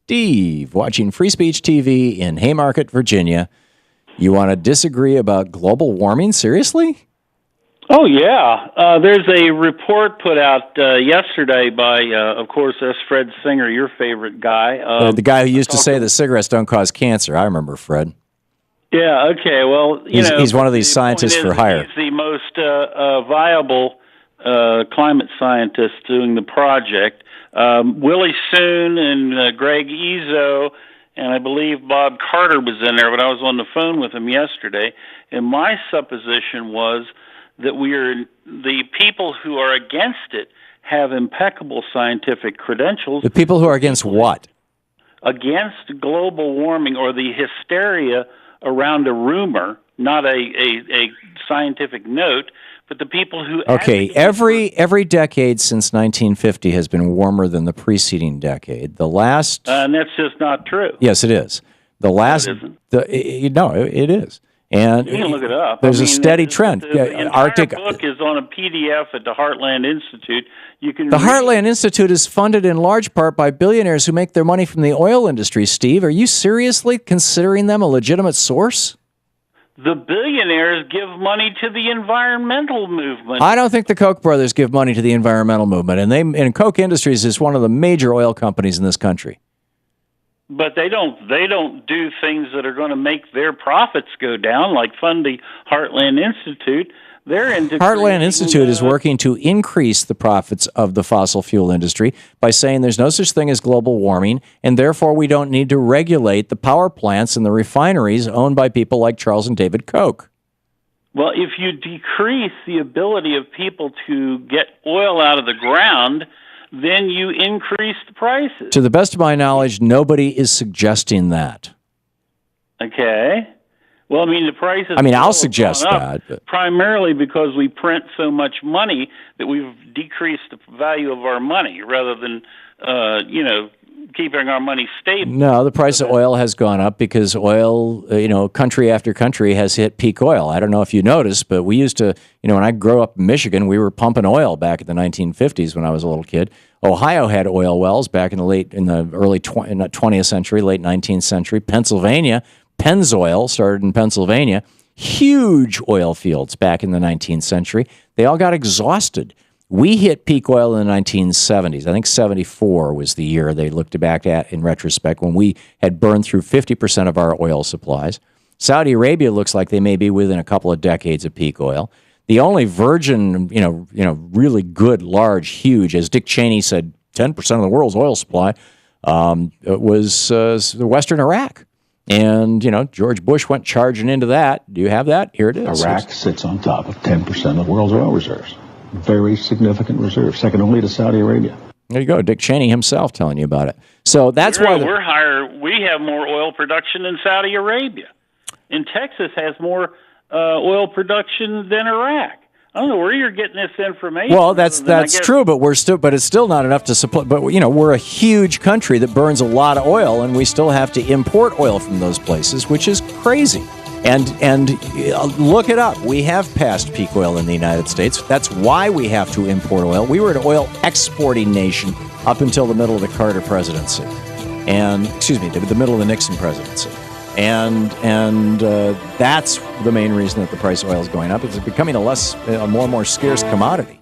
Steve, watching Free Speech TV in Haymarket, Virginia. You want to disagree about global warming? Seriously? Oh, yeah. There's a report put out yesterday by, of course, S. Fred Singer, your favorite guy. The guy who used to say that cigarettes don't cause cancer. I remember Fred. Yeah, okay. Well, he's one of these scientists for hire. He's the most viable climate scientist doing the project. Willie Soon and Greg Ezzo, and I believe Bob Carter was in there, but I was on the phone with him yesterday, and my supposition was that the people who are against it have impeccable scientific credentials. The people who are against what? Against global warming or the hysteria around a rumor, not a scientific note, but the people who... Okay, every decade since 1950 has been warmer than the preceding decade. The last... and that's just not true. Yes, it is. The last... No, it isn't. It is. And you can look it up. There's a steady trend. The entire book is on a PDF at the Heartland Institute. The Heartland Institute is funded in large part by billionaires who make their money from the oil industry, Steve. Are you seriously considering them a legitimate source? The billionaires give money to the environmental movement. I don't think the Koch brothers give money to the environmental movement, and Koch Industries is one of the major oil companies in this country. But they don't do things that are going to make their profits go down, like fund the Heartland Institute. Heartland Institute is working to increase the profits of the fossil fuel industry by saying there's no such thing as global warming, and therefore we don't need to regulate the power plants and the refineries owned by people like Charles and David Koch. Well, if you decrease the ability of people to get oil out of the ground, then you increase the prices. To the best of my knowledge, nobody is suggesting that. Okay. Well, I mean, the prices... I'll suggest that. But... primarily because we print so much money that we've decreased the value of our money rather than, keeping our money stable. No, the price of oil has gone up because oil, country after country has hit peak oil. I don't know if you noticed, but we used to, when I grew up in Michigan, we were pumping oil back in the 1950s when I was a little kid. Ohio had oil wells back in the early 20th century, late 19th century. Pennsylvania, Pennzoil started in Pennsylvania. Huge oil fields back in the 19th century. They all got exhausted. We hit peak oil in the 1970s. I think 74 was the year they looked back at in retrospect when we had burned through 50% of our oil supplies. Saudi Arabia looks like they may be within a couple of decades of peak oil. The only virgin, really good, large, huge, as Dick Cheney said, 10% of the world's oil supply was Western Iraq. And, George Bush went charging into that. Do you have that? Here it is. Iraq sits on top of 10% of the world's oil reserves. Very significant reserve, second only to Saudi Arabia. There you go, Dick Cheney himself telling you about it. So that's why we're higher. We have more oil production than Saudi Arabia, and Texas has more oil production than Iraq. I don't know where you're getting this information. Well, that's true, but it's still not enough to supply. But we're a huge country that burns a lot of oil, and we still have to import oil from those places, which is crazy. And look it up. We have passed peak oil in the United States. That's why we have to import oil. We were an oil exporting nation up until the middle of the Carter presidency, the middle of the Nixon presidency. And that's the main reason that the price of oil is going up. It's becoming a more and more scarce commodity.